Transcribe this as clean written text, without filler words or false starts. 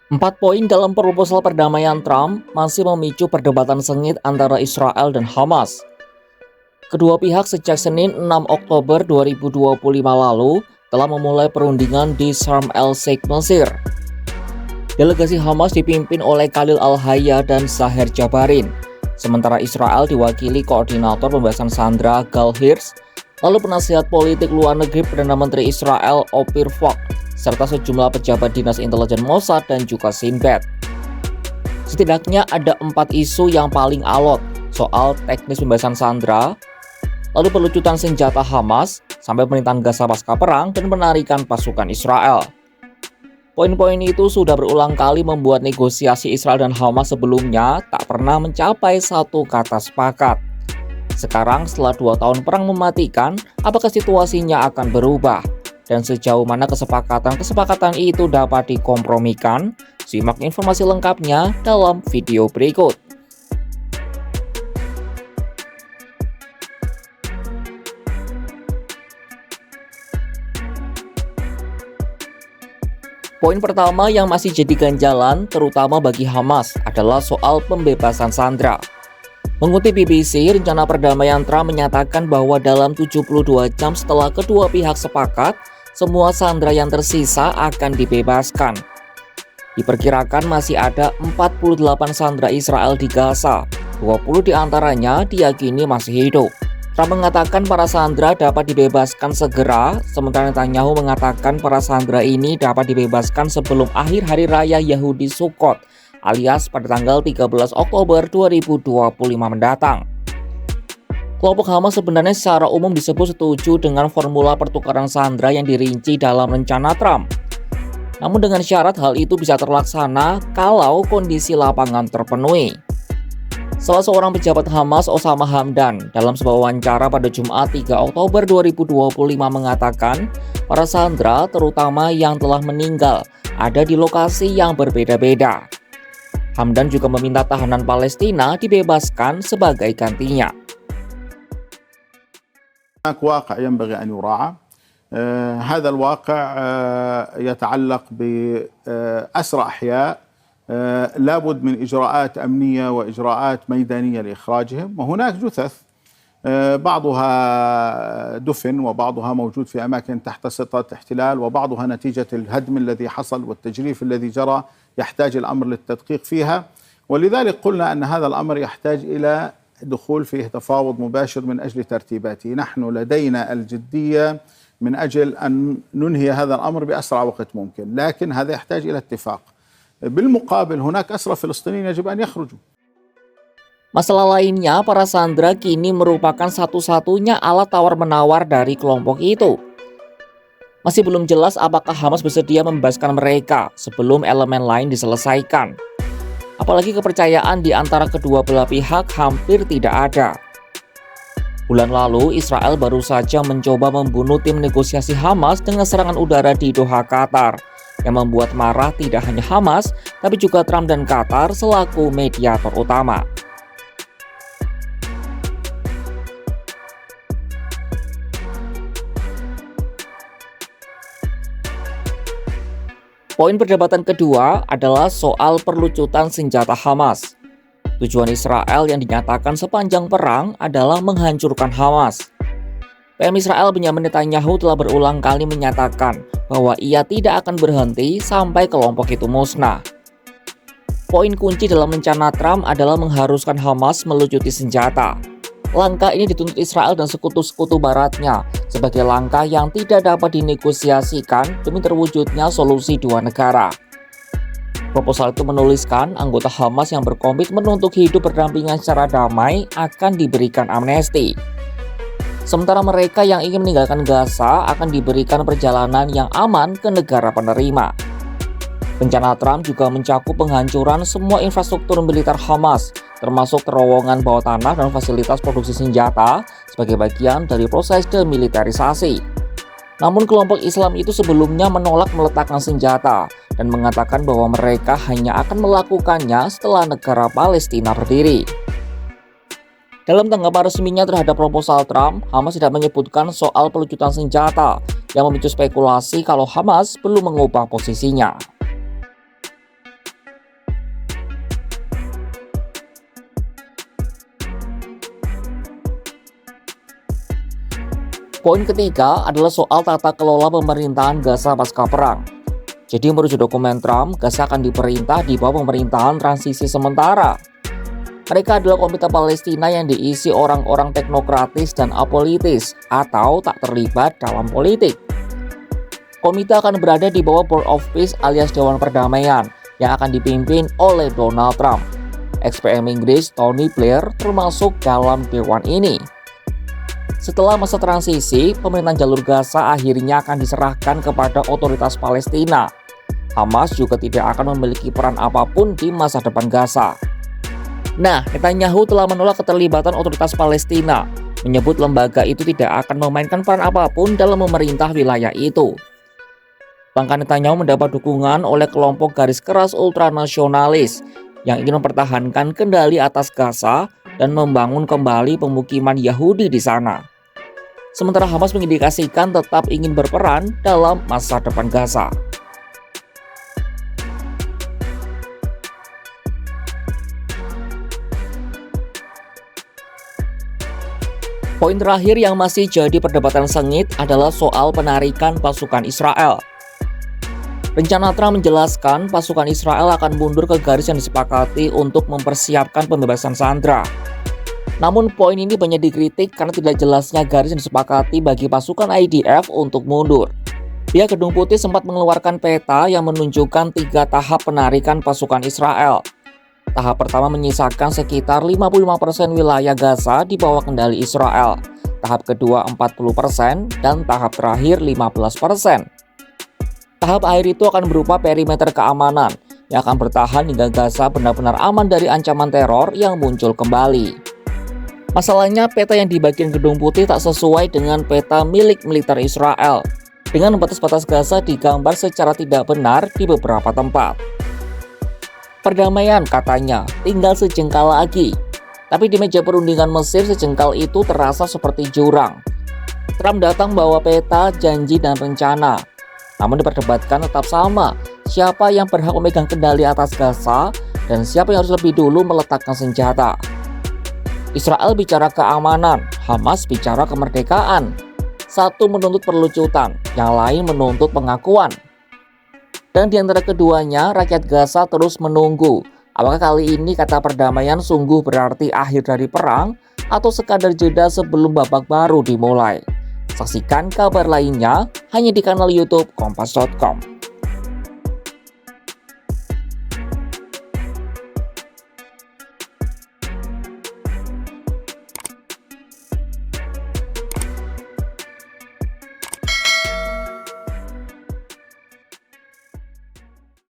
Empat poin dalam proposal perdamaian Trump masih memicu perdebatan sengit antara Israel dan Hamas. Kedua pihak sejak Senin 6 Oktober 2025 lalu telah memulai perundingan di Sharm el-Sheikh, Mesir. Delegasi Hamas dipimpin oleh Khalil al-Hayya dan Zaher Jabarin, sementara Israel diwakili Koordinator Pembebasan Sandera Gal Hirsch, lalu penasihat politik luar negeri Perdana Menteri Israel Ophir Vog, serta sejumlah pejabat dinas intelijen Mossad dan juga Shin Bet. Setidaknya ada 4 isu yang paling alot soal teknis pembebasan sandera, lalu pelucutan senjata Hamas, sampai pemerintahan Gaza pasca perang dan penarikan pasukan Israel. Poin-poin itu sudah berulang kali membuat negosiasi Israel dan Hamas sebelumnya tak pernah mencapai satu kata sepakat. Sekarang setelah 2 tahun perang mematikan, apakah situasinya akan berubah? Dan sejauh mana kesepakatan itu dapat dikompromikan? Simak informasi lengkapnya dalam video berikut. Poin pertama yang masih jadi ganjalan, terutama bagi Hamas, adalah soal pembebasan sandera. Mengutip BBC, rencana perdamaian Trump menyatakan bahwa dalam 72 jam setelah kedua pihak sepakat, semua sandera yang tersisa akan dibebaskan. Diperkirakan masih ada 48 sandera Israel di Gaza, 20 diantaranya diyakini masih hidup. Trump mengatakan para sandera dapat dibebaskan segera, sementara Netanyahu mengatakan para sandera ini dapat dibebaskan sebelum akhir hari raya Yahudi Sukkot, alias pada tanggal 13 Oktober 2025 mendatang. Kelompok Hamas sebenarnya secara umum disebut setuju dengan formula pertukaran sandera yang dirinci dalam rencana Trump. Namun dengan syarat hal itu bisa terlaksana kalau kondisi lapangan terpenuhi. Salah seorang pejabat Hamas, Osama Hamdan, dalam sebuah wawancara pada Jumat 3 Oktober 2025 mengatakan para sandera terutama yang telah meninggal ada di lokasi yang berbeda-beda. Hamdan juga meminta tahanan Palestina dibebaskan sebagai gantinya. هناك واقع ينبغي أن يراعى. هذا الواقع يتعلق بأسرى أحياء لابد من إجراءات أمنية وإجراءات ميدانية لإخراجهم، وهناك جثث بعضها دفن وبعضها موجود في أماكن تحت سيطرة احتلال، وبعضها نتيجة الهدم الذي حصل والتجريف الذي جرى يحتاج الأمر للتدقيق فيها، ولذلك قلنا أن هذا الأمر يحتاج إلى دخول فيه تفاوض مباشر من أجل ترتيباته. نحن لدينا الجدية من أجل أن ننهي هذا الأمر بأسرع وقت ممكن، لكن هذا يحتاج إلى اتفاق. بالمقابل هناك أسرى فلسطينيين يجب أن يخرجوا. Masalah lainnya, para sandera kini merupakan satu-satunya alat tawar-menawar dari kelompok itu. Masih belum jelas apakah Hamas bersedia membebaskan mereka sebelum elemen lain diselesaikan. Apalagi kepercayaan di antara kedua belah pihak hampir tidak ada. Bulan lalu, Israel baru saja mencoba membunuh tim negosiasi Hamas dengan serangan udara di Doha, Qatar, yang membuat marah tidak hanya Hamas, tapi juga Trump dan Qatar selaku mediator utama. Poin perdebatan kedua adalah soal perlucutan senjata Hamas. Tujuan Israel yang dinyatakan sepanjang perang adalah menghancurkan Hamas. PM Israel Benyamin Netanyahu telah berulang kali menyatakan bahwa ia tidak akan berhenti sampai kelompok itu musnah. Poin kunci dalam rencana Trump adalah mengharuskan Hamas melucuti senjata. Langkah ini dituntut Israel dan sekutu-sekutu baratnya sebagai langkah yang tidak dapat dinegosiasikan demi terwujudnya solusi dua negara. Proposal itu menuliskan anggota Hamas yang berkomitmen untuk hidup berdampingan secara damai akan diberikan amnesti. Sementara mereka yang ingin meninggalkan Gaza akan diberikan perjalanan yang aman ke negara penerima. Rencana Trump juga mencakup penghancuran semua infrastruktur militer Hamas, termasuk terowongan bawah tanah dan fasilitas produksi senjata sebagai bagian dari proses demilitarisasi. Namun kelompok Islam itu sebelumnya menolak meletakkan senjata dan mengatakan bahwa mereka hanya akan melakukannya setelah negara Palestina berdiri. Dalam tanggapan resminya terhadap proposal Trump, Hamas tidak menyebutkan soal pelucutan senjata yang memicu spekulasi kalau Hamas belum mengubah posisinya. Poin ketiga adalah soal tata kelola pemerintahan Gaza pasca perang. Jadi merujuk dokumen Trump, Gaza akan diperintah di bawah pemerintahan transisi sementara. Mereka adalah Komite Palestina yang diisi orang-orang teknokratis dan apolitis atau tak terlibat dalam politik. Komite akan berada di bawah Board of Peace alias Dewan Perdamaian yang akan dipimpin oleh Donald Trump. Ex-PM Inggris Tony Blair termasuk dalam dewan ini. Setelah masa transisi, pemerintahan jalur Gaza akhirnya akan diserahkan kepada otoritas Palestina. Hamas juga tidak akan memiliki peran apapun di masa depan Gaza. Nah, Netanyahu telah menolak keterlibatan otoritas Palestina, menyebut lembaga itu tidak akan memainkan peran apapun dalam memerintah wilayah itu. Langkah Netanyahu mendapat dukungan oleh kelompok garis keras ultranasionalis yang ingin mempertahankan kendali atas Gaza dan membangun kembali pemukiman Yahudi di sana. Sementara Hamas mengindikasikan tetap ingin berperan dalam masa depan Gaza. Poin terakhir yang masih jadi perdebatan sengit adalah soal penarikan pasukan Israel. Rencana Trump menjelaskan pasukan Israel akan mundur ke garis yang disepakati untuk mempersiapkan pembebasan sandera. Namun poin ini banyak dikritik karena tidak jelasnya garis yang disepakati bagi pasukan IDF untuk mundur. Pihak Gedung Putih sempat mengeluarkan peta yang menunjukkan 3 tahap penarikan pasukan Israel. Tahap pertama menyisakan sekitar 55% wilayah Gaza di bawah kendali Israel. Tahap kedua 40% dan tahap terakhir 15%. Tahap akhir itu akan berupa perimeter keamanan yang akan bertahan hingga Gaza benar-benar aman dari ancaman teror yang muncul kembali. Masalahnya peta yang di bagian Gedung Putih tak sesuai dengan peta milik militer Israel. Dengan batas-batas Gaza digambar secara tidak benar di beberapa tempat. Perdamaian katanya tinggal sejengkal lagi. Tapi di meja perundingan Mesir sejengkal itu terasa seperti jurang. Trump datang bawa peta, janji, dan rencana. Namun diperdebatkan tetap sama, siapa yang berhak memegang kendali atas Gaza dan siapa yang harus lebih dulu meletakkan senjata. Israel bicara keamanan, Hamas bicara kemerdekaan. Satu menuntut perlucutan, yang lain menuntut pengakuan. Dan di antara keduanya, rakyat Gaza terus menunggu. Apakah kali ini kata perdamaian sungguh berarti akhir dari perang atau sekadar jeda sebelum babak baru dimulai? Saksikan kabar lainnya hanya di kanal YouTube Kompas.com.